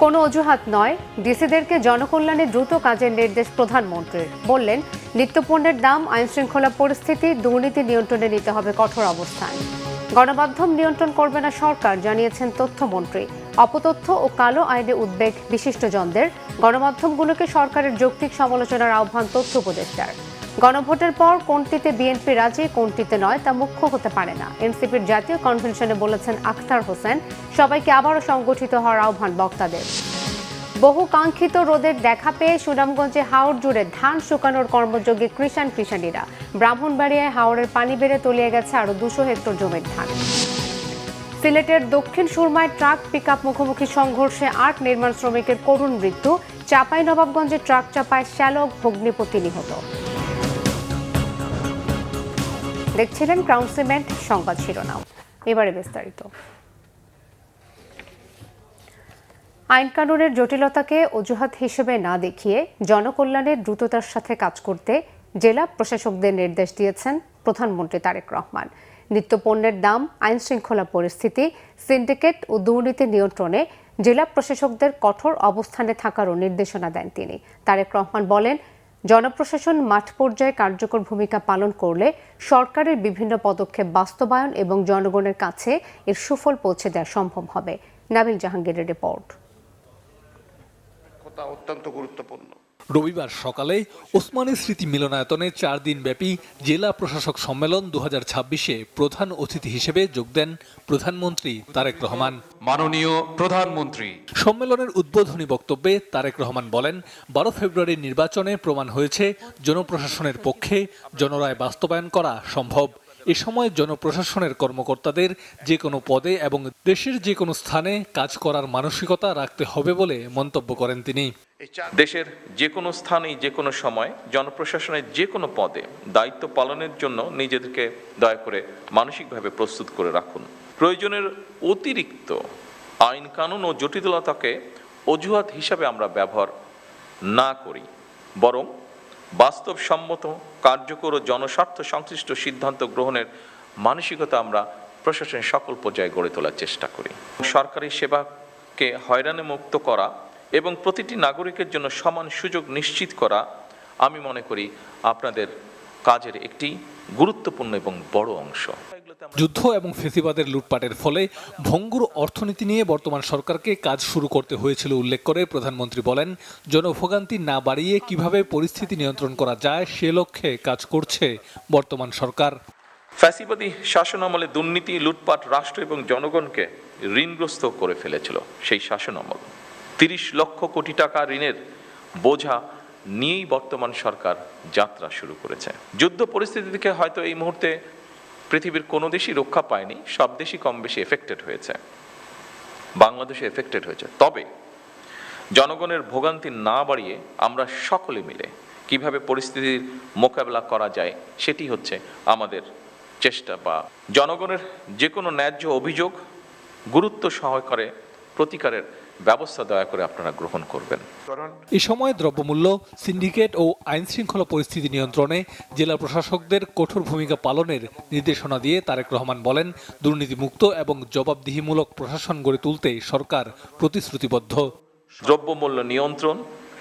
কোনো অজুহাত নয়, ডিসিদেরকে জনকল্যাণে দ্রুত কাজের নির্দেশ প্রধানমন্ত্রীর। বললেন, নিত্যপণ্যের দাম, আইনশৃঙ্খলা পরিস্থিতি, দুর্নীতি নিয়ন্ত্রণে নিতে হবে কঠোর অবস্থান। গণমাধ্যম নিয়ন্ত্রণ করবে না সরকার, জানিয়েছেন তথ্যমন্ত্রী। অপতথ্য ও কালো আইনে উদ্বেগ বিশিষ্টজনদের। গণমাধ্যমগুলোকে সরকারের যৌক্তিক সমালোচনার আহ্বান তথ্য উপদেষ্টার। গণভোটের পর কোনটিতে বিএনপি রাজি, কোনটিতে নয় তা মুখ্য হতে পারে না। এনসিপির জাতীয় কনভেনশনে বলেছেন আখতার হোসেন। সবাইকে আবারও সংগঠিত হওয়ার আহ্বান বক্তাদের। বহু কাঙ্ক্ষিত রোদের দেখা পেয়ে সুনামগঞ্জে হাওর জুড়ে ধান শুকানোর কর্মযোগী কৃষাণীরা। ব্রাহ্মণবাড়িয়ায় হাওরের পানি বেড়ে তলিয়ে গেছে আরও 200 হেক্টর জমির ধান। সিলেটের দক্ষিণ সুরমায় ট্রাক পিকআপ মুখোমুখি সংঘর্ষে 8 নির্মাণ শ্রমিকের করুণ মৃত্যু। চাঁপাইনবাবগঞ্জে ট্রাক চাপায় শ্যালক ভগ্নিপতি নিহত। দেখছিলেন ক্রাউন সিমেন্ট সংবাদ শিরোনাম, এবারে বিস্তারিত। আইন কানুনের জটিলতাকে অজুহাত হিসেবে না দেখিয়ে জনকল্যাণের দ্রুততার সাথে কাজ করতে জেলা প্রশাসকদের নির্দেশ দিয়েছেন প্রধানমন্ত্রী তারেক রহমান। নিত্যপণ্যের দাম, আইন শৃঙ্খলা পরিস্থিতি, সিন্ডিকেট ও দুর্নীতি নিয়ন্ত্রণে জেলা প্রশাসকদের কঠোর অবস্থানে থাকারও নির্দেশনা দেন তিনি। তারেক রহমান বলেন, জনপ্রশাসন মাঠ পর্যায়ে কার্যকর ভূমিকা পালন করলে সরকারের বিভিন্ন পদক্ষেপ বাস্তবায়ন এবং জনগণের কাছে এর সুফল পৌঁছে দেওয়া সম্ভব হবে। নাবিল জাহাঙ্গীরের রিপোর্ট। অত্যন্ত গুরুত্বপূর্ণ। রবিবার সকালে ওসমানী স্মৃতি মিলনায়তনে 4 দিনব্যাপী জেলা প্রশাসক সম্মেলন 2026-এ প্রধান অতিথি হিসেবে যোগ দেন প্রধানমন্ত্রী তারেক রহমান। মাননীয় প্রধানমন্ত্রী। সম্মেলনের উদ্বোধনী বক্তব্যে তারেক রহমান বলেন, 12 ফেব্রুয়ারির নির্বাচনে প্রমাণ হয়েছে জনপ্রশাসনের পক্ষে জনরায় বাস্তবায়ন করা সম্ভব। এ সময় জনপ্রশাসনের কর্মকর্তাদের যে কোনো পদে এবং দেশের যে কোনো স্থানে কাজ করার মানসিকতা রাখতে হবে বলে মন্তব্য করেন তিনি। দেশের যে কোনো স্থানেই যে কোনো সময় জনপ্রশাসনের যে কোনো পদে দায়িত্ব পালনের জন্য নিজেদেরকে দয়া করে মানসিকভাবে প্রস্তুত করে রাখুন। প্রয়োজনের অতিরিক্ত আইন কানুন ও জটিলতাকে অজুহাত হিসাবে আমরা ব্যবহার না করি, বরং বাস্তবসম্মত, কার্যকর ও জনস্বার্থ সংশ্লিষ্ট সিদ্ধান্ত গ্রহণের মানসিকতা আমরা প্রশাসনের সকল পর্যায়ে গড়ে তোলার চেষ্টা করি। সরকারি সেবাকে হয়রানি মুক্ত করা এবং প্রতিটি নাগরিকের জন্য সমান সুযোগ নিশ্চিত করা, আমি মনে করি আপনাদের কাজের একটি গুরুত্বপূর্ণ এবং বড় অংশ। যুদ্ধ এবং ফেসিবাদের লুটপাটের ফলে ভঙ্গুর অর্থনীতি নিয়ে বর্তমান সরকারকে কাজ শুরু করতে হয়েছিল উল্লেখ করে প্রধানমন্ত্রী বলেন, জনভোগান্তি না বাড়িয়ে কিভাবে পরিস্থিতি নিয়ন্ত্রণ করা যায় সে লক্ষ্যে কাজ করছে বর্তমান সরকার। ফ্যাসিবাদী শাসনামলে দুর্নীতি, লুটপাট রাষ্ট্র এবং জনগণকে ঋণগ্রস্ত করে ফেলেছিল। সেই শাসনামল 30 লক্ষ কোটি টাকা ঋণের বোঝা নিয়েই বর্তমান সরকার যাত্রা শুরু করেছে। যুদ্ধ পরিস্থিতি থেকে হয়তো এই মুহূর্তে পৃথিবীর কোনো দেশই রক্ষা পায়নি, সব দেশই কম বেশি এফেক্টেড হয়েছে, বাংলাদেশে এফেক্টেড হয়েছে। তবে জনগণের ভোগান্তি না বাড়িয়ে আমরা সকলে মিলে কিভাবে পরিস্থিতির মোকাবেলা করা যায় সেটি হচ্ছে আমাদের চেষ্টা। বা জনগণের যে কোনো ন্যায্য অভিযোগ গুরুত্ব সহকারে প্রতিকারের ব্যবস্থা দয়া করে আপনারা গ্রহণ করবেন। এ সময় দ্রব্যমূল্য, সিন্ডিকেট ও আইন শৃঙ্খলা পরিস্থিতি নিয়ন্ত্রণে জেলা প্রশাসকদের কঠোর ভূমিকা পালনের নির্দেশনা দিয়ে তারেক রহমান বলেন, দুর্নীতিমুক্ত এবং জবাবদিহিমূলক প্রশাসন গড়ে তুলতে সরকার প্রতিশ্রুতিবদ্ধ। দ্রব্যমূল্য নিয়ন্ত্রণ,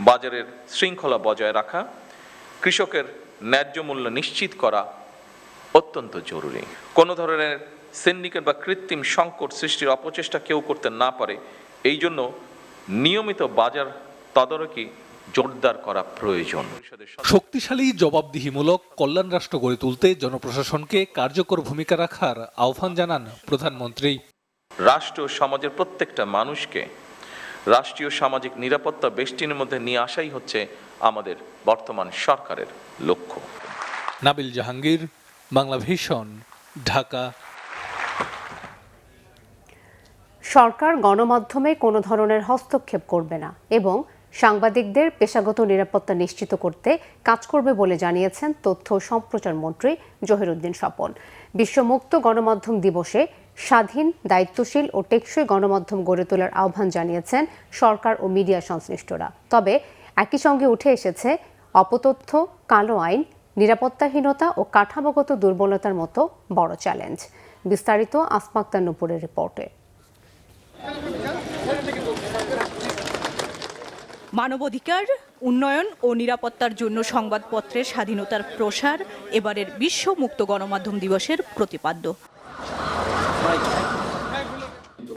বাজারের শৃঙ্খলা বজায় রাখা, কৃষকের ন্যায্য মূল্য নিশ্চিত করা অত্যন্ত জরুরি। কোনো ধরনের সিন্ডিকেট বা কৃত্রিম সংকট সৃষ্টির অপচেষ্টা কেউ করতে না পারে, এই জন্য নিয়মিত বাজার তদারকি জোরদার করা প্রয়োজন। শক্তিশালী, জবাবদিহিমূলক কল্যাণ রাষ্ট্র গড়ে তুলতে জনপ্রশাসনকে কার্যকর ভূমিকা রাখার আহ্বান জানান প্রধানমন্ত্রী। রাষ্ট্র সমাজের প্রত্যেকটা মানুষকে রাষ্ট্রীয় সামাজিক নিরাপত্তা বেষ্টনীর মধ্যে নিয়ে আসাই হচ্ছে আমাদের বর্তমান সরকারের লক্ষ্য। নাবিল জাহাঙ্গীর, বাংলা ভিশন, ঢাকা। সরকার গণমাধ্যমে কোনো ধরনের হস্তক্ষেপ করবে না এবং সাংবাদিকদের পেশাগত নিরাপত্তা নিশ্চিত করতে কাজ করবে বলে জানিয়েছেন তথ্য ও সম্প্রচার মন্ত্রী জহিরুদ্দিন স্বপন। বিশ্ব মুক্ত গণমাধ্যম দিবসে স্বাধীন, দায়িত্বশীল ও টেকসই গণমাধ্যম গড়ে তোলার আহ্বান জানিয়েছেন সরকার ও মিডিয়া সংশ্লিষ্টরা। তবে একই সঙ্গে উঠে এসেছে অপতথ্য, কালো আইন, নিরাপত্তাহীনতা ও কাঠামোগত দুর্বলতার মতো বড় চ্যালেঞ্জ। বিস্তারিত আসমা আক্তার নূপুরের রিপোর্টে। মানবাধিকার, উন্নয়ন ও নিরাপত্তার জন্য সংবাদপত্রের স্বাধীনতার প্রসার এবারের বিশ্ব মুক্ত গণমাধ্যম দিবসের প্রতিপাদ্য।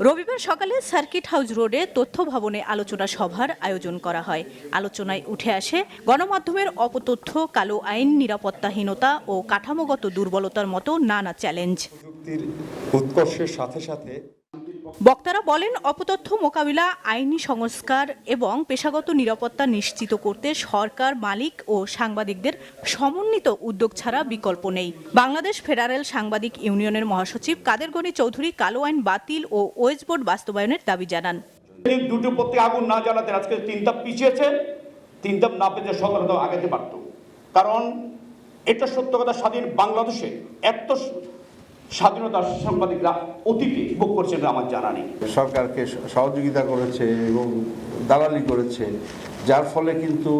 রবিবার সকালে সার্কিট হাউস রোডে তথ্য ভবনে আলোচনা সভার আয়োজন করা হয়। আলোচনায় উঠে আসে গণমাধ্যমের অপতথ্য, কালো আইন, নিরাপত্তাহীনতা ও কাঠামোগত দুর্বলতার মতো নানা চ্যালেঞ্জ। উৎকর্ষের সাথে সাথে বক্তারা বলেন, অপতথ্য মোকাবিলা, আইনি সংস্কার এবং পেশাগত নিরাপত্তা নিশ্চিত করতে সরকার, মালিক ও সাংবাদিকদের সমন্বিত উদ্যোগ ছাড়া বিকল্প নেই। বাংলাদেশ ফেডারেল সাংবাদিক ইউনিয়নের মহাসচিব কাদের গনি চৌধুরী কালো আইন বাতিল ও ওয়েজ বোর্ড বাস্তবায়নের দাবি জানান। দুটো প্রতি আগুন না জ্বালাতে আজকে 3 ধাপ পিছিয়েছে, 3 ধাপ না পেতে 17 ধাপ আগাতে পারত। কারণ এটা সত্য কথা, স্বাধীন বাংলাদেশে এত স্বাধীনতার সাংবাদিকরা অতীতে ভোগ করছেন আমার জানা নেই। সরকারকে সহযোগিতা করেছে এবং দালালি করেছে, যার ফলে কিন্তু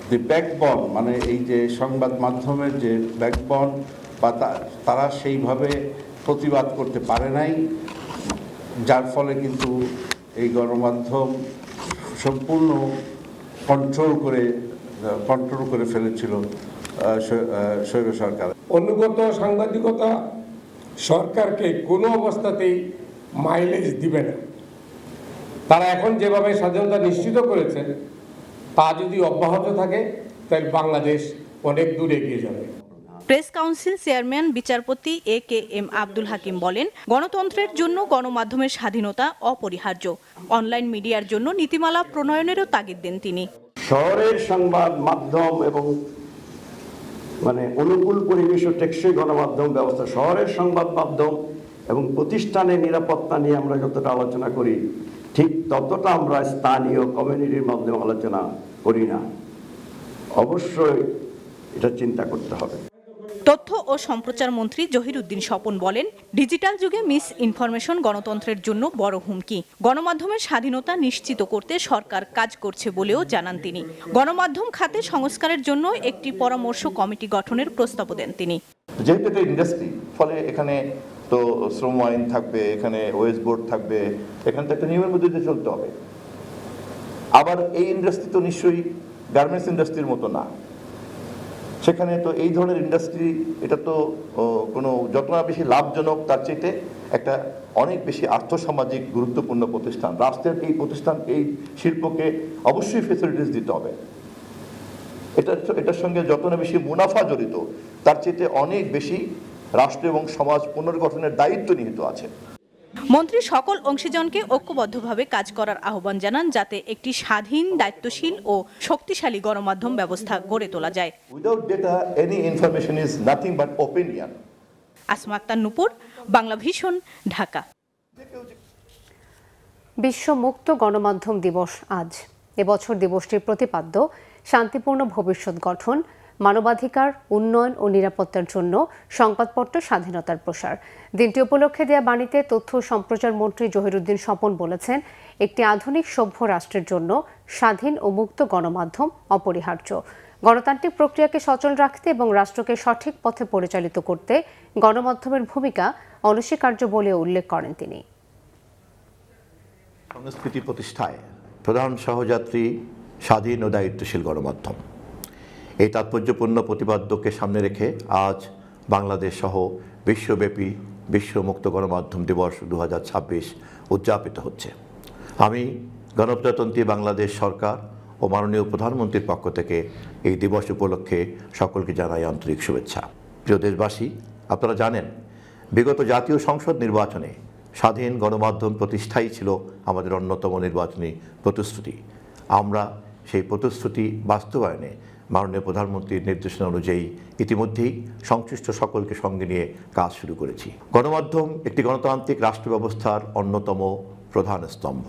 যে ব্যাকবন, মানে এই যে সংবাদ মাধ্যমের যে ব্যাকবন বা তারা সেইভাবে প্রতিবাদ করতে পারে নাই, যার ফলে কিন্তু এই গণমাধ্যম সম্পূর্ণ কন্ট্রোল করে ফেলেছিল স্বৈর সরকার। অনুগত সাংবাদিকতা সরকারকে কোনো অবস্থাতেই মাইলেজ দিবে না। তারা এখন যেভাবে স্বাধীনতা নিশ্চিত করেছেন, তা যদি অব্যাহত থাকে তাহলে বাংলাদেশ অনেক দূর এগিয়ে যাবে। প্রেস কাউন্সিল চেয়ারম্যান বিচারপতি AKM আব্দুল হাকিম বলেন, গণতন্ত্রের জন্য গণমাধ্যমের স্বাধীনতা অপরিহার্য। অনলাইন মিডিয়ার জন্য নীতিমালা প্রণয়নেরও তাগিদ দেন তিনি। শহরের সংবাদ মাধ্যম এবং অনুকূল পরিবেশ ও টেকসই গণমাধ্যম ব্যবস্থা, শহরের সংবাদ মাধ্যম এবং প্রতিষ্ঠানের নিরাপত্তা নিয়ে আমরা যতটা আলোচনা করি, ঠিক ততটা আমরা স্থানীয় কমিউনিটির মাধ্যমে আলোচনা করি না। অবশ্যই এটা চিন্তা করতে হবে। তথ্য ও সম্প্রচার মন্ত্রী জহিরুদ্দিন স্বপন বলেন, ডিজিটাল যুগে মিস ইনফরমেশন গণতন্ত্রের জন্য বড় হুমকি। গণমাধ্যমের স্বাধীনতা নিশ্চিত করতে সরকার কাজ করছে বলেও জানান তিনি। গণমাধ্যম খাতে সংস্কারের জন্য একটি পরামর্শ কমিটি গঠনের প্রস্তাবও দেন তিনি। যেহেতু এটা ইন্ডাস্ট্রি, ফলে এখানে তো শ্রম আইন থাকবে, এখানে ওয়েজ বোর্ড থাকবে, এখানে তো একটা নিয়মের মধ্যে দিয়ে চলতে হবে। আবার এই ইন্ডাস্ট্রি তো নিশ্চয়ই গার্মেন্টস ইন্ডাস্ট্রির মতো না। সেখানে তো এই ধরনের ইন্ডাস্ট্রি, এটা তো কোনো যত না বেশি লাভজনক, তার চাইতে একটা অনেক বেশি আর্থসামাজিক গুরুত্বপূর্ণ প্রতিষ্ঠান। রাষ্ট্রের এই প্রতিষ্ঠান, এই শিল্পকে অবশ্যই ফেসিলিটিস দিতে হবে। এটার সঙ্গে যত না বেশি মুনাফা জড়িত, তার চাইতে অনেক বেশি রাষ্ট্র এবং সমাজ পুনর্গঠনের দায়িত্ব নিহিত আছে। মন্ত্রী সকল অংশীজনকে ঐক্যবদ্ধভাবে কাজ করার আহ্বান জানান, যাতে একটি স্বাধীন, দায়িত্বশীল ও শক্তিশালী গণমাধ্যম ব্যবস্থা গড়ে তোলা যায়। Without data any information is nothing but opinion. Asma Akter Nupur, Bangla Vision, Dhaka. বিশ্ব মুক্ত গণমাধ্যম দিবস আজ। এবছর দিবসটির প্রতিপাদ্য শান্তিপূর্ণ ভবিষ্যৎ গঠন, মানবাধিকার, উন্নয়ন ও নিরাপত্তার জন্য সংবাদপত্র স্বাধীনতার প্রসার। দিনটি উপলক্ষে দেয়া বাণীতে তথ্য ও সম্প্রচার মন্ত্রী জহিরুদ্দিন স্বপন বলেছেন, একটি আধুনিক সভ্য রাষ্ট্রের জন্য স্বাধীন ও মুক্ত গণমাধ্যম অপরিহার্য। গণতান্ত্রিক প্রক্রিয়াকে সচল রাখতে এবং রাষ্ট্রকে সঠিক পথে পরিচালিত করতে গণমাধ্যমের ভূমিকা অনস্বীকার্য বলে উল্লেখ করেন তিনি। সংস্কৃতি প্রতিষ্ঠায় প্রধান সহযাত্রী স্বাধীন ও দায়িত্বশীল গণমাধ্যম। এই তাৎপর্যপূর্ণ প্রতিপাদ্যকে সামনে রেখে আজ বাংলাদেশ সহ বিশ্বব্যাপী বিশ্ব মুক্ত গণমাধ্যম দিবস 2026 উদযাপিত হচ্ছে। আমি গণপ্রজাতন্ত্রী বাংলাদেশ সরকার ও মাননীয় প্রধানমন্ত্রীর পক্ষ থেকে এই দিবস উপলক্ষে সকলকে জানাই আন্তরিক শুভেচ্ছা। প্রিয় দেশবাসী, আপনারা জানেন, বিগত জাতীয় সংসদ নির্বাচনে স্বাধীন গণমাধ্যম প্রতিষ্ঠাই ছিল আমাদের অন্যতম নির্বাচনী প্রতিশ্রুতি। আমরা সেই প্রতিশ্রুতি বাস্তবায়নে মাননীয় প্রধানমন্ত্রীর নির্দেশনা অনুযায়ী ইতিমধ্যেই সংশ্লিষ্ট সকলকে সঙ্গে নিয়ে কাজ শুরু করেছি। গণমাধ্যম একটি গণতান্ত্রিক রাষ্ট্র ব্যবস্থার অন্যতম প্রধান স্তম্ভ।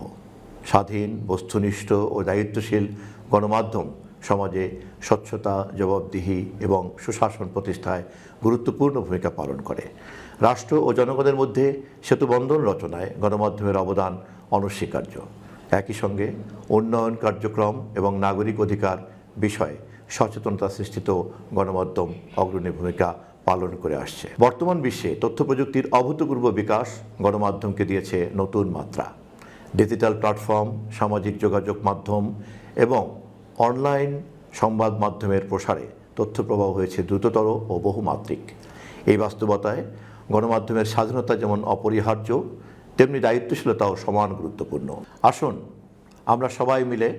স্বাধীন, বস্তুনিষ্ঠ ও দায়িত্বশীল গণমাধ্যম সমাজে স্বচ্ছতা, জবাবদিহি এবং সুশাসন প্রতিষ্ঠায় গুরুত্বপূর্ণ ভূমিকা পালন করে। রাষ্ট্র ও জনগণের মধ্যে সেতুবন্ধন রচনায় গণমাধ্যমের অবদান অনস্বীকার্য। একই সঙ্গে উন্নয়ন কার্যক্রম এবং নাগরিক অধিকার বিষয়ে সচেতনতা সৃষ্টিতেও গণমাধ্যম অগ্রণী ভূমিকা পালন করে আসছে। বর্তমান বিশ্বে তথ্য প্রযুক্তির অভূতপূর্ব বিকাশ গণমাধ্যমকে দিয়েছে নতুন মাত্রা। ডিজিটাল প্ল্যাটফর্ম, সামাজিক যোগাযোগ মাধ্যম এবং অনলাইন সংবাদ মাধ্যমের প্রসারে তথ্য প্রবাহ হয়েছে দ্রুততর ও বহুমাত্রিক। এই বাস্তবতায় গণমাধ্যমের স্বাধীনতা যেমন অপরিহার্য, তেমনি দায়িত্বশীলতাও সমান গুরুত্বপূর্ণ। আসুন আমরা সবাই মিলে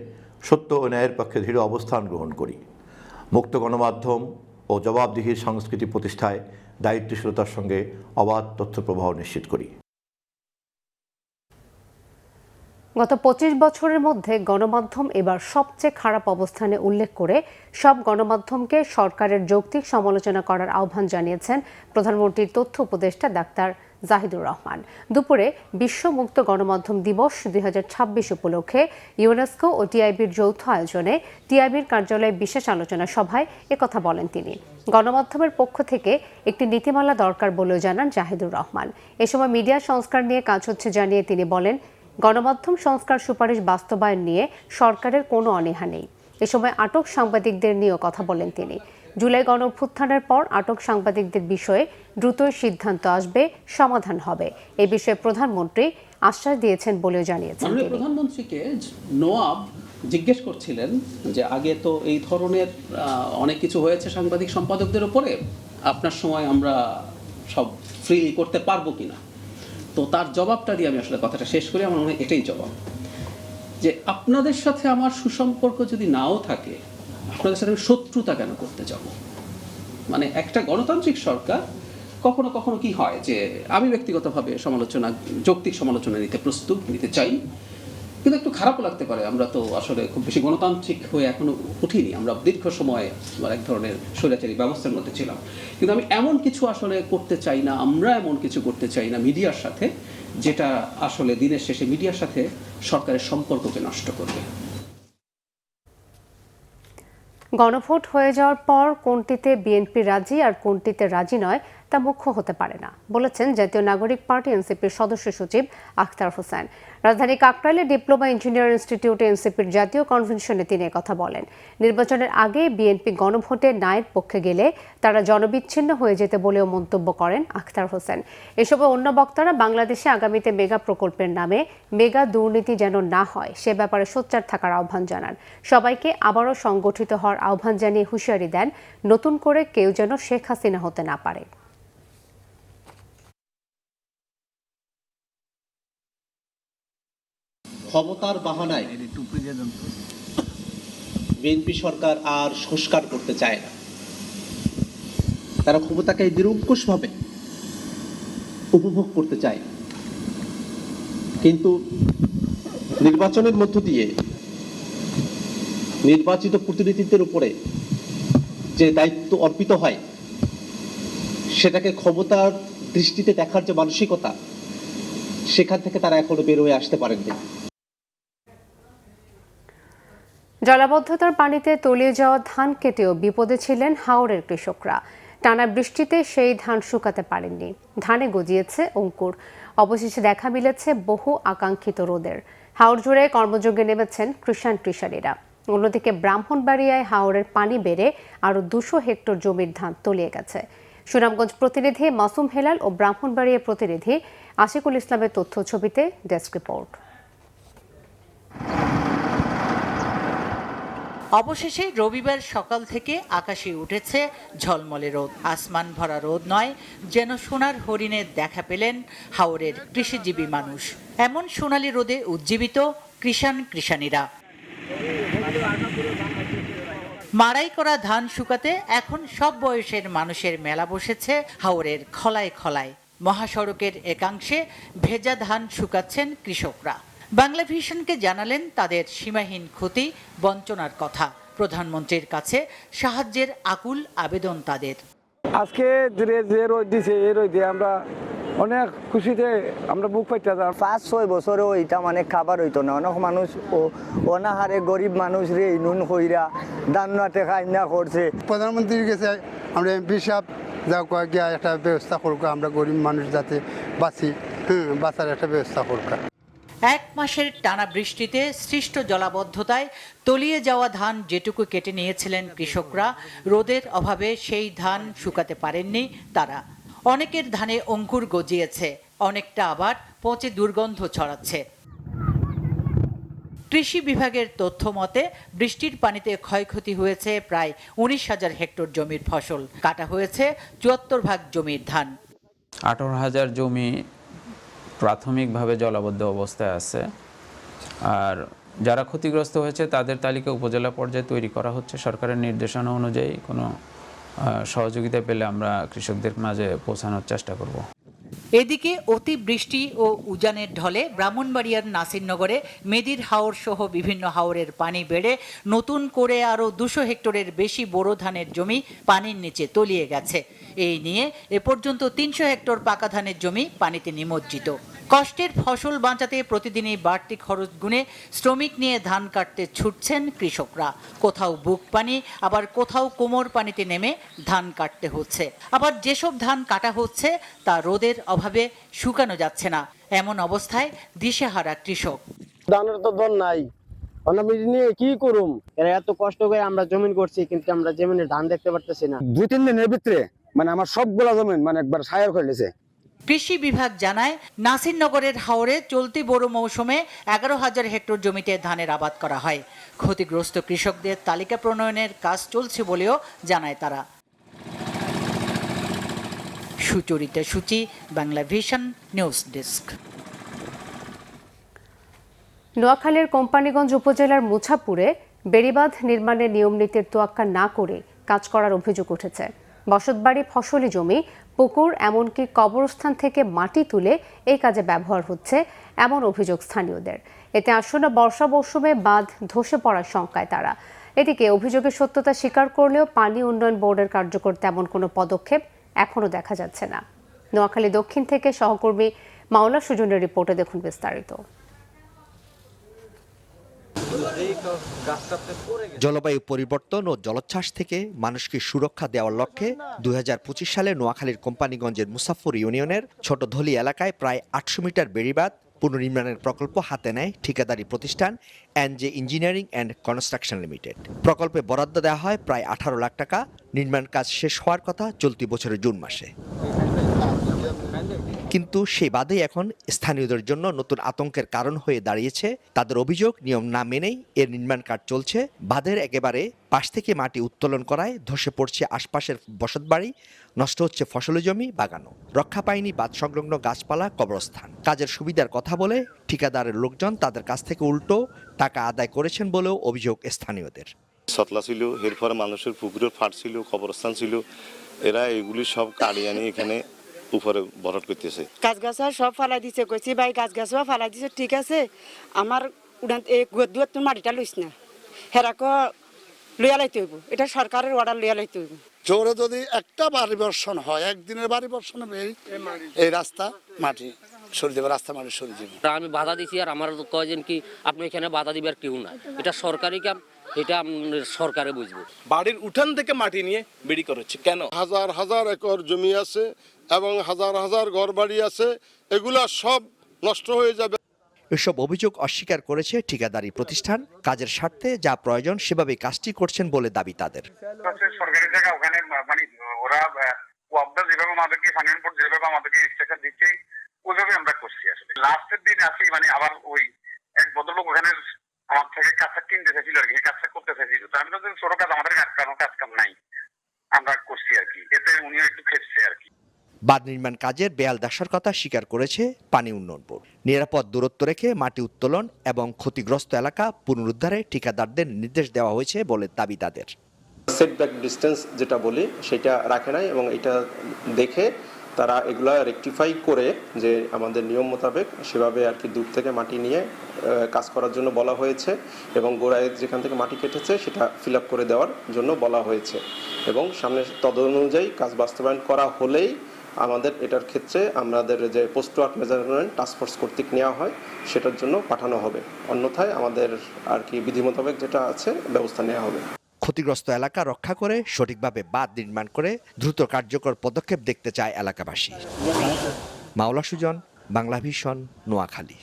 সত্য ও ন্যায়ের পক্ষে দৃঢ় অবস্থান গ্রহণ করি। মুক্ত গণমাধ্যম ও জবাবদিহির সংস্কৃতি প্রতিষ্ঠায় দায়িত্বশীলতার সঙ্গে অবাধ তথ্য প্রবাহ নিশ্চিত করি। গত 25 বছরের মধ্যে গণমাধ্যম এবার সবচেয়ে খারাপ অবস্থানে উল্লেখ করে সব গণমাধ্যমকে সরকারের যৌক্তিক সমালোচনা করার আহ্বান জানিয়েছেন প্রধানমন্ত্রীর তথ্য উপদেষ্টা ডাক্তার জাহিদুর রহমান। দুপুরে বিশ্ব মুক্ত গণমাধ্যম দিবস 2026 উপলক্ষে ইউনেস্কো ও টিআইবির যৌথ আয়োজনে টিআইবির কার্যালয়ে বিশেষ আলোচনা সভায় একথা বলেন তিনি। গণমাধ্যমের পক্ষ থেকে একটি নীতিমালা দরকার বলেও জানান জাহিদুর রহমান। এ সময় মিডিয়া সংস্কার নিয়ে কাজ হচ্ছে জানিয়ে তিনি বলেন, গণমাধ্যম সংস্কার সুপারিশ বাস্তবায়ন নিয়ে সরকারের কোনো অনীহা নেই। এ সময় আটক সাংবাদিকদের নিয়েও কথা বলেন তিনি। জুলাই গণ অভ্যুত্থানের পর আটক সাংবাদিকদের বিষয়ে দ্রুতই সিদ্ধান্ত আসবে, সমাধান হবে। এই বিষয়ে প্রধানমন্ত্রী আশ্বাস দিয়েছেন বলেও জানিয়েছেন তিনি। প্রধানমন্ত্রীকে নওয়াব জিজ্ঞেস করছিলেন যে আগে তো এই ধরনের অনেক কিছু হয়েছে সাংবাদিক সম্পাদকদের উপরে, আপনার সময় আমরা সব ফ্রি করতে পারবো কিনা। তো তার জবাবটা দিয়ে আমি আসলে কথাটা শেষ করি। আমার মনে হয় এটাই জবাব, যে আপনাদের সাথে আমার সুসম্পর্ক যদি নাও থাকে, আপনাদের সাথে আমি শত্রুতা কেন করতে যাব। মানে একটা গণতান্ত্রিক সরকার কখনো কখনো কি হয় যে আমি ব্যক্তিগতভাবে সমালোচনা, যৌক্তিক সমালোচনা নিতে চাই, কিন্তু একটু খারাপও লাগতে পারে। আমরা তো আসলে খুব বেশি গণতান্ত্রিক হয়ে এখনো উঠিনি, আমরা দীর্ঘ সময় এক ধরনের স্বৈরাচারী ব্যবস্থার মধ্যে ছিলাম। কিন্তু আমি এমন কিছু আসলে করতে চাই না, আমরা এমন কিছু করতে চাই না মিডিয়ার সাথে, যেটা আসলে দিনের শেষে মিডিয়ার সাথে সরকারের সম্পর্ককে নষ্ট করবে। গণভোট হয়ে যাওয়ার পর কোনটিতে বিএনপি রাজি আর কোনটিতে রাজি নয় তা মুখ্য হতে পারে না বলেছেন জাতীয় নাগরিক পার্টি এনসিপির সদস্য সচিব আখতার হোসেন। রাজধানী কাকরাইলে ডিপ্লোমা ইঞ্জিনিয়ার ইনস্টিটিউটে এনসিপির জাতীয় কনভেনশনে তিনি কথা বলেন। নির্বাচনের আগে বিএনপি গণভোটে নায়ের পক্ষে গেলে তারা জনবিচ্ছিন্ন হয়ে যেতে বলেও মন্তব্য করেন আখতার হোসেন। এসব অন্য বক্তারা বাংলাদেশে আগামীতে মেগা প্রকল্পের নামে মেগা দুর্নীতি যেন না হয় সে ব্যাপারে সোচ্চার থাকার আহ্বান জানান। সবাইকে আবারও সংগঠিত হওয়ার আহ্বান জানিয়ে হুঁশিয়ারি দেন, নতুন করে কেউ যেন শেখ হাসিনা হতে না পারে। ক্ষমতার বাহানায় বিএনপি সরকার আর সংস্কার করতে চায় না। তারা ক্ষমতাকে নিরঙ্কুশভাবে উপভোগ করতে চায়, কিন্তু নির্বাচনের মধ্য দিয়ে নির্বাচিত প্রতিনিধিদের উপরে যে দায়িত্ব অর্পিত হয়, সেটাকে ক্ষমতার দৃষ্টিতে দেখার যে মানসিকতা, সেখান থেকে তারা এখনো বের হয়ে আসতে পারেননি। জলাবদ্ধতার পানিতে তলিয়ে যাওয়া ধান কেটেও বিপদে ছিলেন হাওরের কৃষকরা। টানা বৃষ্টিতে সেই ধান শুকাতে পারেননি, ধানে গজিয়েছে অঙ্কুর। অবশেষে দেখা মিলেছে বহু আকাঙ্ক্ষিত রোদের। হাওর জুড়ে কর্মযজ্ঞে নেমেছেন কৃষাণীরা। অন্যদিকে ব্রাহ্মণবাড়িয়ায় হাওরের পানি বেড়ে আরও 200 হেক্টর জমির ধান তলিয়ে গেছে। সুনামগঞ্জ প্রতিনিধি মাসুম হেলাল ও ব্রাহ্মণবাড়িয়া প্রতিনিধি আশিকুল ইসলামের তথ্য ছবিতে ডেস্ক রিপোর্ট। অবশেষে রবিবার সকাল থেকে আকাশে উঠেছে ঝলমলে রোদ। আসমান ভরা রোদ নয়, যেন সোনার হরিণের দেখা পেলেন হাওরের কৃষিজীবী মানুষ। এমন সোনালী রোদে উজ্জীবিত কৃষাণীরা। মাড়াই করা ধান শুকাতে এখন সব বয়সের মানুষের মেলা বসেছে হাওরের খলায় খলায়। মহাসড়কের একাংশে ভেজা ধান শুকাচ্ছেন কৃষকরা। বাংলা ভিশনকে জানালেন তাদের সীমাহীন ক্ষতি বঞ্চনার কথা। প্রধানমন্ত্রীর কাছে সাহায্যের আকুল আবেদন তাদের। আজকে যে রোদ দিছে, এই রোদে আমরা অনেক খুশিতে আমরা বুক পাইতে 5-6 বছরেও এটা মানে খাবার হইতো না। অনেক মানুষ অনাহারে গরিব মানুষ রে নুন কইরা দান্নাতে খাইনা করছে। প্রধানমন্ত্রীর কাছে আমরা এমপি সাহেব যা গিয়া একটা ব্যবস্থা করুক, আমরা গরিব মানুষ যাতে বাঁচার একটা ব্যবস্থা করুক। 1 মাসের টানা বৃষ্টিতে সৃষ্ট জলাবদ্ধতায় তলিয়ে যাওয়া ধান যেটুকু কেটে নিয়েছিলেন কৃষকরা, রোদের অভাবে সেই ধান শুকাতে পারেননি তারা। অনেকের ধানে অঙ্কুর গজিয়েছে, অনেকটা আবার পচে দুর্গন্ধ ছড়াচ্ছে। কৃষি বিভাগের তথ্য মতে বৃষ্টির পানিতে ক্ষয়ক্ষতি হয়েছে প্রায় ১৯,০০০ হেক্টর জমির ফসল, কাটা হয়েছে ৭৪% জমির ধান। ১৮,০০০ জমি প্রাথমিকভাবে জলাবদ্ধ অবস্থায় আছে, আর যারা ক্ষতিগ্রস্ত হয়েছে তাদের তালিকা উপজেলা পর্যায়ে তৈরি করা হচ্ছে। সরকারের নির্দেশনা অনুযায়ী কোনো সহযোগিতা পেলে আমরা কৃষকদের মাঝে পৌঁছানোর চেষ্টা করব। এদিকে অতিবৃষ্টি ও উজানের ঢলে ব্রাহ্মণবাড়িয়ার নাসিরনগরে মেদির হাওর সহ বিভিন্ন হাওরের পানি বেড়ে নতুন করে আরও ২০০ হেক্টরের বেশি বোরো ধানের জমি পানির নিচে তলিয়ে গেছে। এই নিয়ে এ পর্যন্ত ৩০০ হেক্টর পাকা ধানের জমি পানিতে নিমজ্জিত। কষ্টের ফসল বাঁচাতে প্রতিদিনই বাড়তি খরচ গুনে শ্রমিক নিয়ে ধান কাটতে ছুটছেন কৃষকরা। কোথাও বুক পানি, আবার কোথাও কোমর পানিতে নেমে ধান কাটতে হচ্ছে। আবার যেসব ধান কাটা হচ্ছে তা রোদের অভাবে শুকানো যাচ্ছে না। এমন অবস্থায় দিশেহারা কৃষক। ধানের তো দর নাই, আমি নিয়ে কি করুম? এরা এত কষ্ট করে আমরা জমিন করছি, কিন্তু আমরা জমিনে ধান দেখতে পারতেছি না। ২-৩ দিনের ভিতরে আমার সবগুলা জমিন একবার ছায়ার হয়ে গেছে। কৃষি বিভাগ জানায়, নাসিরনগরের হাওরে চলতি বোরো মৌসুমে ১১,০০০ হেক্টর জমিতে ধানের আবাদ করা হয়। ক্ষতিগ্রস্ত কৃষকদের তালিকা প্রণয়নের কাজ চলছে বলেও জানায় তারা। সুচরিতা সূচি, বাংলা ভিশন নিউজ ডেস্ক। নোয়াখালীর কোম্পানীগঞ্জ উপজেলার মুছাপুরে বেড়িবাঁধ নির্মাণের নিয়মনীতির তোয়াক্কা না করে কাজ করার অভিযোগ উঠেছে। বসতবাড়ি, ফসলি জমি, পুকুর, এমনকি কবরস্থান থেকে মাটি তুলে এই কাজে ব্যবহার হচ্ছে এমন অভিযোগ স্থানীয়দের। এতে আসন্ন বর্ষা মৌসুমে বাঁধ ধসে পড়ার শঙ্কায় তারা। এদিকে অভিযোগের সত্যতা স্বীকার করলেও পানি উন্নয়ন বোর্ডের কার্যকর তেমন কোনো পদক্ষেপ এখনও দেখা যাচ্ছে না। নোয়াখালী দক্ষিণ থেকে সহকর্মী মাওলা সুজনের রিপোর্টে দেখুন বিস্তারিত। জলবায়ু পরিবর্তন ও জলোচ্ছ্বাস থেকে মানুষকে সুরক্ষা দেওয়ার লক্ষ্যে ২০২৫ সালে নোয়াখালীর কোম্পানীগঞ্জের মুসাফর ইউনিয়নের ছোট ধলি এলাকায় প্রায় ৮০০ মিটার বেড়িবাঁধ পুনর্নির্মাণের প্রকল্প হাতে নেয় ঠিকাদারি প্রতিষ্ঠান NJ engineering and construction limited. প্রকল্পে বরাদ্দ দেওয়া হয় প্রায় ১৮ লাখ টাকা। নির্মাণ কাজ শেষ হওয়ার কথা চলতি বছরের জুন মাসে। কিন্তু সেই বাঁধই এখন স্থানীয়দের জন্য নতুন আতঙ্কের কারণ হয়ে দাঁড়িয়েছে। তাদের অভিযোগ, নিয়ম না মেনেই এর নির্মাণ কাজ চলছে। বাঁধের একেবারে পাশ থেকে মাটি উত্তোলন করায় ধসে পড়ছে আশপাশের বসতবাড়ি, নষ্ট হচ্ছে ফসলি জমি, বাগানও। রক্ষা পায়নি বাঁধ সংলগ্ন গাছপালা, কবরস্থান। কাজের সুবিধার কথা বলে ঠিকাদারের লোকজন তাদের কাছ থেকে উল্টো টাকা আদায় করেছেন বলেও অভিযোগ স্থানীয়দের। সতলা ছিল, এরপরে মানুষের পুকুরের ফাট ছিল, কবরস্থান ছিল, এরা এগুলি সব কাটিয়ে আনি এখানে উপরে ভরাট করতেছে। গাছ গাছা সব ফালাই দিছে, কইছি ভাই গাছ গাছও ফালাই দিছে, ঠিক আছে, আমার উড়ান এই গোদুয়ার তুমি মাটিটা লইস না, হেরাক লইয়া লাইতে হইব, এটা সরকারের অর্ডার লইয়া লাইতে হইব। জোরে যদি একটা বাড়ি বর্ষণ হয়, একদিনের বাড়ি বর্ষণ এই রাস্তা মাটি সরিয়ে দেবে, রাস্তা মাটি সরিয়ে দেবে। আমি বাধা দিছি, আর আমার কয়েকজন কি আপনি এখানে বাধা দিবার কেউ নাই, এটা সরকারি কাম, এটা সরকারে বুঝবো। বাড়ির উঠান থেকে মাটি নিয়ে বেড়ি করেছে কেন? হাজার হাজার একর জমি আছে এবং হাজার হাজার ঘরবাড়ি আছে, এগুলা সব নষ্ট হয়ে যাবে। এসব অভিযোগ অস্বীকার করেছে ঠিকাদারি প্রতিষ্ঠান। কাজের স্বার্থে যা প্রয়োজন সেভাবে কাজটি করছেন বলে দাবি তাদের। সরকারি জায়গা, ওখানে মানে ওরা ওয়াবদা যেভাবে আমাদেরকে ফাইন্যান্স বোর্ড যেভাবে আমাদেরকে ইনস্ট্রাকশন দিচ্ছে ওইভাবে আমরা করছি। আসলে লাস্টের দিন আসি মানে আবার ওই এক ভদ্রলোক ওখানে আমার থেকে কাজটা কিনতে চাইছিল আর কি, কাজটা করতে চাইছিল। তো আমি তো ছোট কাজ, আমাদের কাজ কাম নাই, আমরা করছি আর কি। এতে উনিও একটু খেপছে আর কি। বাঁধ নির্মাণ কাজের বেহাল দশার কথা স্বীকার করেছে পানি উন্নয়ন বোর্ড। নিরাপদ দূরত্ব রেখে মাটি উত্তোলন এবং ক্ষতিগ্রস্ত এলাকা পুনরুদ্ধারে ঠিকাদারদের নির্দেশ দেওয়া হয়েছে বলে দাবি তাদের। সেটব্যাক ডিস্টেন্স যেটা বলি সেটা রাখে নাই, এবং এটা দেখে তারা এগুলা রেকটিফাই করে যে আমাদের নিয়ম মোতাবেক সেভাবে আর কি দূর থেকে মাটি নিয়ে কাজ করার জন্য বলা হয়েছে, এবং গোড়ায় যেখান থেকে মাটি কেটেছে সেটা ফিল আপ করে দেওয়ার জন্য বলা হয়েছে, এবং সামনে তদনুযায়ী কাজ বাস্তবায়ন করা হলেই আমাদের এটার ক্ষেত্রে আমাদের যে পোস্ট ওয়ার্ক মেজারমেন্ট টাস্কফোর্স কর্তৃক নেওয়া হয় সেটার জন্য পাঠানো হবে। অন্যথায় আমাদের আর কি বিধি মোতাবেক যেটা আছে ব্যবস্থা নেওয়া হবে। ক্ষতিগ্রস্ত এলাকা রক্ষা করে সঠিকভাবে বাঁধ নির্মাণ করে দ্রুত কার্যকর পদক্ষেপ দেখতে চায় এলাকাবাসী। মাওলা সুজন, বাংলা ভিশন, নোয়াখালী।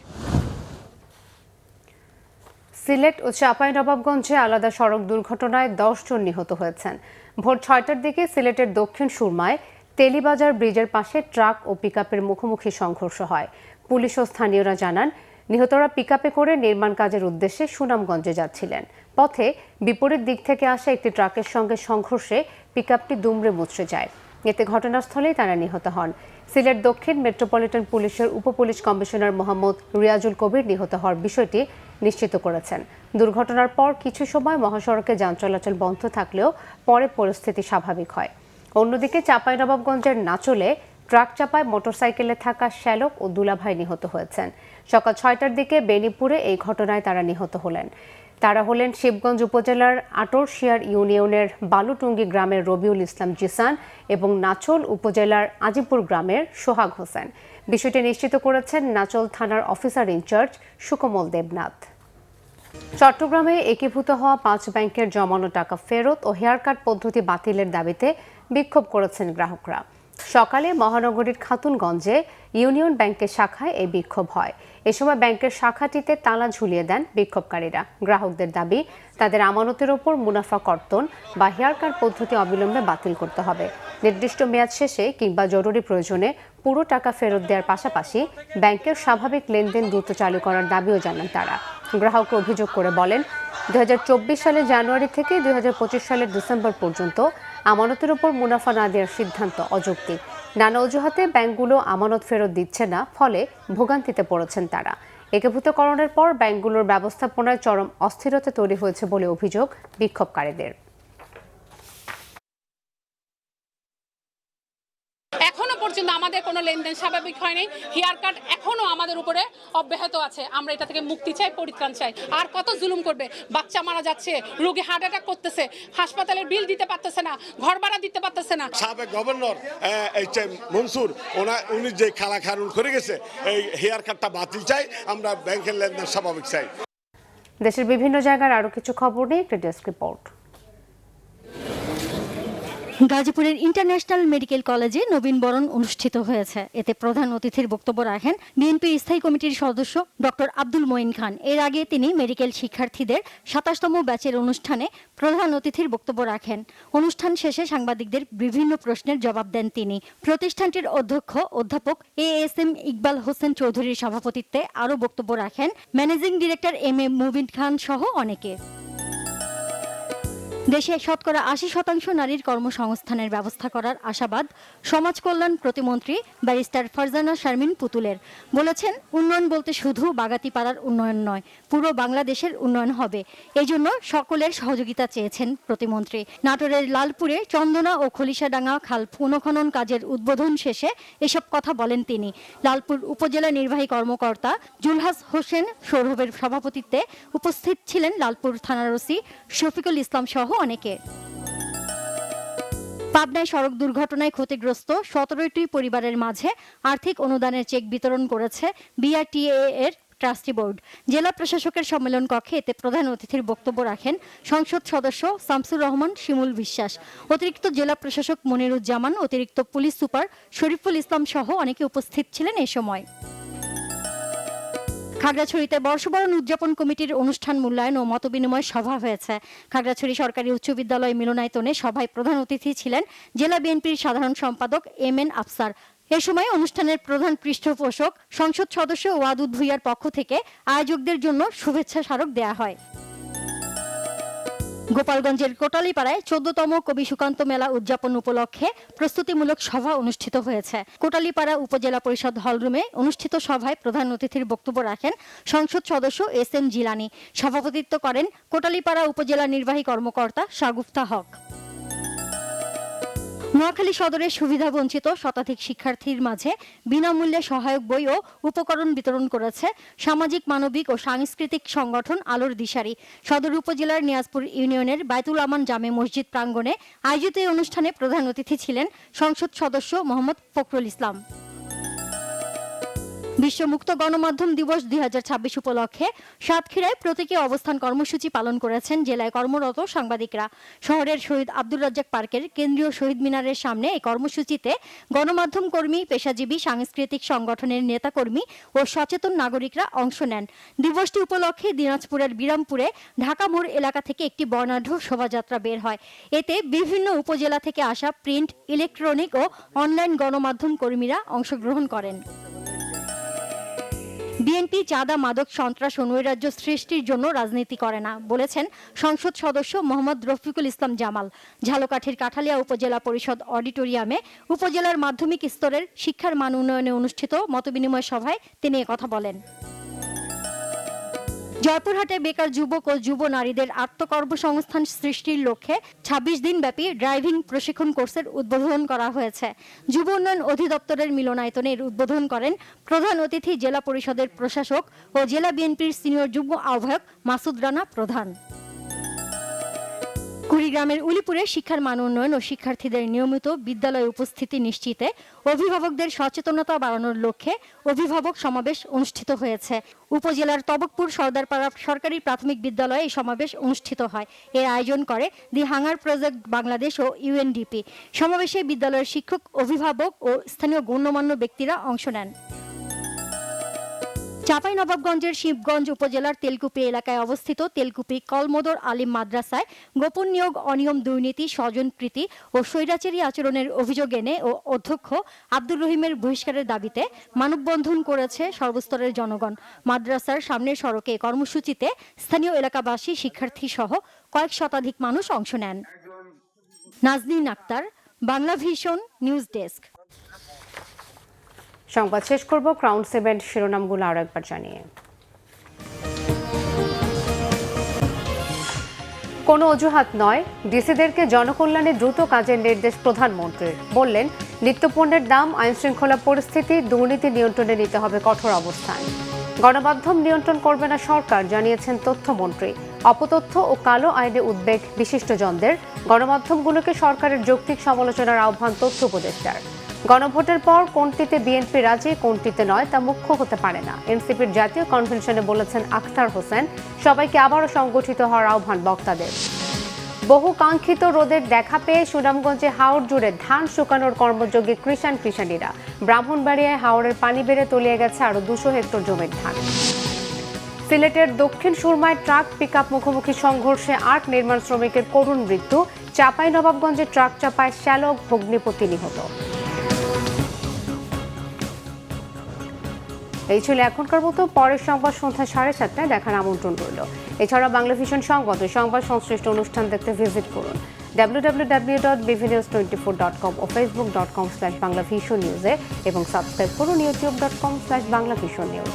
সিলেট ও চাঁপাইনবাবগঞ্জে আলাদা সড়ক দুর্ঘটনায় ১০ জন নিহত হয়েছেন। ভোর ৬টার দিকে সিলেটের দক্ষিণ সুরমায় তেলিবাজার ব্রিজের পাশে ট্রাক ও পিকআপের মুখোমুখি সংঘর্ষ হয়। পুলিশ ও স্থানীয়রা জানান, নিহতরা পিকআপে করে নির্মাণ কাজের উদ্দেশ্যে সুনামগঞ্জে যাচ্ছিলেন। পথে বিপরীত দিক থেকে আসা একটি ট্রাকের সঙ্গে সংঘর্ষে পিকআপটি দুমড়ে মুচড়ে যায়। এতে ঘটনাস্থলেই তারা নিহত হন। সিলেট দক্ষিণ মেট্রোপলিটন পুলিশের উপপুলিশ কমিশনার মোহাম্মদ রিয়াজুল কবির নিহত হওয়ার বিষয়টি নিশ্চিত করেছেন। দুর্ঘটনার পর কিছু সময় মহাসড়কে যান চলাচল বন্ধ থাকলেও পরে পরিস্থিতি স্বাভাবিক হয়। অন্যদিকে চাঁপাইনবাবগঞ্জের নাচলে ট্রাক চাপায় মোটরসাইকেলে থাকা শ্যালক ও দুলাভাই নিহত হয়েছেন। সকাল 6টার দিকে বেনিপুরে এই ঘটনায় তারা নিহত হলেন। তারা হলেন শিবগঞ্জ উপজেলার আটরশিয়ার ইউনিয়নের বালুটুঙ্গি গ্রামের রবিউল ইসলাম জিসান এবং নাচল উপজেলার আজিমপুর গ্রামের সোহাগ হোসেন। বিষয়টি নিশ্চিত করেছেন নাচল থানার অফিসার ইনচার্জ সুকমল দেবনাথ। চট্টগ্রামে একীভূত হওয়া 5 ব্যাংকের জমানো টাকা ফেরত ও হেয়ার কাট পদ্ধতি বাতিলের দাবিতে বিক্ষোভ করেছেন গ্রাহকরা। সকালে মহানগরীর খাতুনগঞ্জে ইউনিয়ন ব্যাংকের শাখায় এই বিক্ষোভ হয়। এ সময় ব্যাংকের শাখাটিতে তালা ঝুলিয়ে দেন বিক্ষোভকারীরা। গ্রাহকদের দাবি, তাদের আমানতের ওপর মুনাফা কর্তন বা হেয়ার কাট পদ্ধতি অবিলম্বে বাতিল করতে হবে। নির্দিষ্ট মেয়াদ শেষে কিংবা জরুরি প্রয়োজনে পুরো টাকা ফেরত দেওয়ার পাশাপাশি ব্যাংকের স্বাভাবিক লেনদেন দ্রুত চালু করার দাবিও জানান তারা। গ্রাহকরা অভিযোগ করে বলেন, 2024 সালের জানুয়ারি থেকে 2025 সালের ডিসেম্বর পর্যন্ত আমানতের উপর মুনাফা না দেওয়ার সিদ্ধান্ত অযৌক্তিক। নানা অজুহাতে ব্যাংকগুলো আমানত ফেরত দিচ্ছে না, ফলে ভোগান্তিতে পড়েছেন তারা। একীভূতকরণের পর ব্যাংকগুলোর ব্যবস্থাপনায় চরম অস্থিরতা তৈরি হয়েছে বলে অভিযোগ বিক্ষোভকারীদের। এখনো পর্যন্ত আমাদের কোনো লেনদেন স্বাভাবিক হয়নি। হেয়ার কাট এখনো আমাদের উপরে অব্যাহত আছে। আমরা এটা থেকে মুক্তি চাই, পরিত্রাণ চাই। আর কত জুলুম করবে? বাচ্চা মারা যাচ্ছে, রোগী হার্ট অ্যাটাক করতেছে, হাসপাতালের বিল দিতে পারতেছে না, ঘর ভাড়া দিতে পারতেছে না। সাবেক গভর্নর মনসুর উনি যে খালা খারুল করে গেছে, এই হেয়ার কাটটা বাতিল চাই, আমরা ব্যাংকের লেনদেন স্বাভাবিক চাই। দেশের বিভিন্ন জায়গার আরো কিছু খবর নিয়ে একটা ডেস্ক রিপোর্ট। গাজীপুরের ইন্টারন্যাশনাল মেডিকেল কলেজে নবীনবরণ অনুষ্ঠিত হয়েছে। এতে প্রধান অতিথির বক্তব্য রাখেন বিএনপির স্থায়ী কমিটির সদস্য ডক্টর আব্দুল মঈন খান। এর আগে তিনি মেডিকেল শিক্ষার্থীদের 27তম ব্যাচের অনুষ্ঠানে প্রধান অতিথির বক্তব্য রাখেন। অনুষ্ঠান শেষে সাংবাদিকদের বিভিন্ন প্রশ্নের জবাব দেন তিনি। প্রতিষ্ঠানটির অধ্যক্ষ অধ্যাপক ASM ইকবাল হোসেন চৌধুরীর সভাপতিত্বে আরও বক্তব্য রাখেন ম্যানেজিং ডিরেক্টর MM মুবিন খান সহ অনেকে। দেশে শতকরা 80% নারীর কর্মসংস্থানের ব্যবস্থা করার আশাবাদ সমাজ কল্যাণ প্রতিমন্ত্রী ব্যারিস্টার ফারজানা শারমিন পুতুলের। বলেছেন, উন্নয়ন বলতে শুধু বাগাতিপাড়ার উন্নয়ন নয়, পুরো বাংলাদেশের উন্নয়ন হবে। এই জন্য সকলের সহযোগিতা চেয়েছেন প্রতিমন্ত্রী। নাটোরের লালপুরে চন্দনা ও খলিশাডাঙ্গা খাল পুনঃখনন কাজের উদ্বোধন শেষে এসব কথা বলেন তিনি। লালপুর উপজেলা নির্বাহী কর্মকর্তা জুলহাস হোসেন সৌরভের সভাপতিত্বে উপস্থিত ছিলেন লালপুর থানার ওসি শফিকুল ইসলাম সহ অনেকে। পাবনায় সড়ক দুর্ঘটনায় ক্ষতিগ্রস্ত 17টি পরিবারের মাঝে আর্থিক অনুদানের চেক বিতরণ করেছে BRTA এর ট্রাস্টি বোর্ড। জেলা প্রশাসকের সম্মেলন কক্ষে এতে প্রধান অতিথির বক্তব্য রাখেন সংসদ সদস্য শামসুর রহমান শিমুল বিশ্বাস, অতিরিক্ত জেলা প্রশাসক মনিরুজ্জামান, অতিরিক্ত পুলিশ সুপার শরীফুল ইসলাম সহ অনেকে উপস্থিত ছিলেন এ সময়। খাগড়াছড়িতে বর্ষবরণ উদযাপন কমিটির অনুষ্ঠান মূল্যায়ন ও মতবিনিময় সভা হয়েছে। খাগড়াছড়ি সরকারি উচ্চ বিদ্যালয় মিলনায়তনে সভায় প্রধান অতিথি ছিলেন জেলা বিএনপির সাধারণ সম্পাদক MN আফসার। এ সময় অনুষ্ঠানের প্রধান পৃষ্ঠপোষক সংসদ সদস্য ওয়াদুদ ভুইয়ার পক্ষ থেকে আয়োজকদের জন্য শুভেচ্ছা স্মারক দেয়া হয়। গোপালগঞ্জের কোটালীপাড়ায় 14তম কবি সুকান্ত মেলা উদযাপন উপলক্ষে প্রস্তুতিমূলক সভা অনুষ্ঠিত হয়েছে। কোটালীপাড়া উপজেলা পরিষদ হলরুমে অনুষ্ঠিত সভায় প্রধান অতিথির বক্তব্য রাখেন সংসদ সদস্য SM জিলানি। সভাপতিত্ব করেন কোটালীপাড়া উপজেলা নির্বাহী কর্মকর্তা শাগুফতা হক। নোয়াখালী সদরের সুবিধাবঞ্চিত শতাধিক শিক্ষার্থীর মাঝে বিনামূল্যে সহায়ক বই ও উপকরণ বিতরণ করেছে সামাজিক, মানবিক ও সাংস্কৃতিক সংগঠন আলোর দিশারি। সদর উপজেলার নিয়াজপুর ইউনিয়নের বাইতুল আমান জামে মসজিদ প্রাঙ্গণে আয়োজিত এই অনুষ্ঠানে প্রধান অতিথি ছিলেন সংসদ সদস্য মোহাম্মদ ফখরুল ইসলাম। বিশ্ব মুক্ত গণমাধ্যম দিবস 2026 উপলক্ষে সাতক্ষীরায় প্রতীকী অবস্থান কর্মসূচি পালন করেছেন জেলায় কর্মরত সাংবাদিকরা। শহরের শহীদ আব্দুর রাজ্জাক পার্কের কেন্দ্রীয় শহীদ মিনারের সামনে এই কর্মসূচিতে গণমাধ্যম কর্মী, পেশাজীবী, সাংস্কৃতিক সংগঠনের নেতাকর্মী ও সচেতন নাগরিকরা অংশ নেন। দিবসটি উপলক্ষে দিনাজপুরের বিরামপুরে ঢাকা মোড় এলাকা থেকে একটি বর্ণাঢ্য শোভাযাত্রা বের হয়। এতে বিভিন্ন উপজেলা থেকে আসা প্রিন্ট, ইলেকট্রনিক ও অনলাইন গণমাধ্যম কর্মীরা অংশগ্রহণ করেন। বিএনপি চাঁদা, মাদক, সন্ত্রাস ও নৈরাজ্য সৃষ্টির জন্য রাজনীতি করে না বলেছেন সংসদ সদস্য মোহাম্মদ রফিকুল ইসলাম জামাল। ঝালকাঠির কাঠালিয়া উপজেলা পরিষদ অডিটোরিয়ামে উপজেলার মাধ্যমিক স্তরের শিক্ষার মান উন্নয়নে অনুষ্ঠিত মতবিনিময় সভায় তিনি একথা বলেন। জয়পুরহাটে বেকার যুবক ও যুব নারীদের আত্মকর্মসংস্থান সৃষ্টির লক্ষ্যে ২৬ দিনব্যাপী ড্রাইভিং প্রশিক্ষণ কোর্সের উদ্বোধন করা হয়েছে। যুব উন্নয়ন অধিদপ্তরের মিলনায়তনে এর উদ্বোধন করেন প্রধান অতিথি জেলা পরিষদের প্রশাসক ও জেলা বিএনপির সিনিয়র যুগ্ম আহ্বায়ক মাসুদ রানা প্রধান। কুড়িগ্রামের উলিপুরে শিক্ষার মান উন্নয়ন ও শিক্ষার্থীদের নিয়মিত বিদ্যালয়ে উপস্থিতি নিশ্চিতে অভিভাবকদের সচেতনতা বাড়ানোর লক্ষ্যে অভিভাবক সমাবেশ অনুষ্ঠিত হয়েছে। উপজেলার তবকপুর সর্দারপাড়া সরকারি প্রাথমিক বিদ্যালয়ে এই সমাবেশ অনুষ্ঠিত হয়। এর আয়োজন করে দি হাঙ্গার প্রজেক্ট বাংলাদেশ ও ইউএনডিপি। সমাবেশে বিদ্যালয়ের শিক্ষক, অভিভাবক ও স্থানীয় গণ্যমান্য ব্যক্তিরা অংশ নেন। চাঁপাইনবাবগঞ্জের শিবগঞ্জ উপজেলার তেলকুপি এলাকায় অবস্থিত তেলকুপি কলমোদর আলিম মাদ্রাসায় গোপন নিয়োগ, অনিয়ম, দুর্নীতি, স্বজনপ্রীতি ও স্বৈরাচারী আচরণের অভিযোগ এনে ও অধ্যক্ষ আব্দুর রহিমের বহিষ্কারের দাবিতে মানববন্ধন করেছে সর্বস্তরের জনগণ। মাদ্রাসার সামনের সড়কে কর্মসূচিতে স্থানীয় এলাকাবাসী, শিক্ষার্থী সহ কয়েক শতাধিক মানুষ অংশ নেন। Naznin Akter, Bangla Vision news desk. সংবাদ শেষ করব ক্রাউন সিমেন্ট শিরোনামগুলো আরো একবার জানিয়ে। কোনো অজুহাত নয়, ডিসিদেরকে জনকল্যাণে দ্রুত কাজের নির্দেশ প্রধানমন্ত্রীর। বললেন, নিত্যপণ্যের দাম, আইনশৃঙ্খলা পরিস্থিতি, দুর্নীতি নিয়ন্ত্রণে নিতে হবে কঠোর অবস্থান। গণমাধ্যম নিয়ন্ত্রণ করবে না সরকার, জানিয়েছেন তথ্যমন্ত্রী। অপতথ্য ও কালো আইনে উদ্বেগ বিশিষ্টজনদের। গণমাধ্যমগুলোকে সরকারের যৌক্তিক সমালোচনার আহ্বান তথ্য উপদেষ্টার। গণভোটের পর কোনটিতে বিএনপি রাজি, কোনটিতে নয় তা মুখ্য হতে পারে না, এনসিপির জাতীয় কনভেনশনে বলেছেন আখতার হোসেন। সবাইকে আবারও সংগঠিত হওয়ার আহ্বান বক্তাদের। বহু কাঙ্ক্ষিত রোদের দেখা পেয়ে সুনামগঞ্জে হাওর জুড়ে ধান শুকানোর কর্মযোগী কৃষাণীরা। ব্রাহ্মণবাড়িয়ায় হাওরের পানি বেড়ে তলিয়ে গেছে আরও ২০০ হেক্টর জমির ধান। সিলেটের দক্ষিণ সুরমায় ট্রাক পিকআপ মুখোমুখি সংঘর্ষে ৮ নির্মাণ শ্রমিকের করুণ মৃত্যু। চাঁপাইনবাবগঞ্জে ট্রাক চাপায় শ্যালক, ভগ্নিপতি নিহত। এই ছিল এখনকার মতো। পরের সংবাদ সন্ধ্যা 7:30টায় দেখার আমন্ত্রণ রইল। এছাড়া বাংলা ভিশন সংবাদ ও সংবাদ সংশ্লিষ্ট অনুষ্ঠান দেখতে ভিজিট করুন www.bvnews24.com ও facebook.com/banglavisionnews এবং সাবস্ক্রাইব করুন youtube.com/banglavisionnews।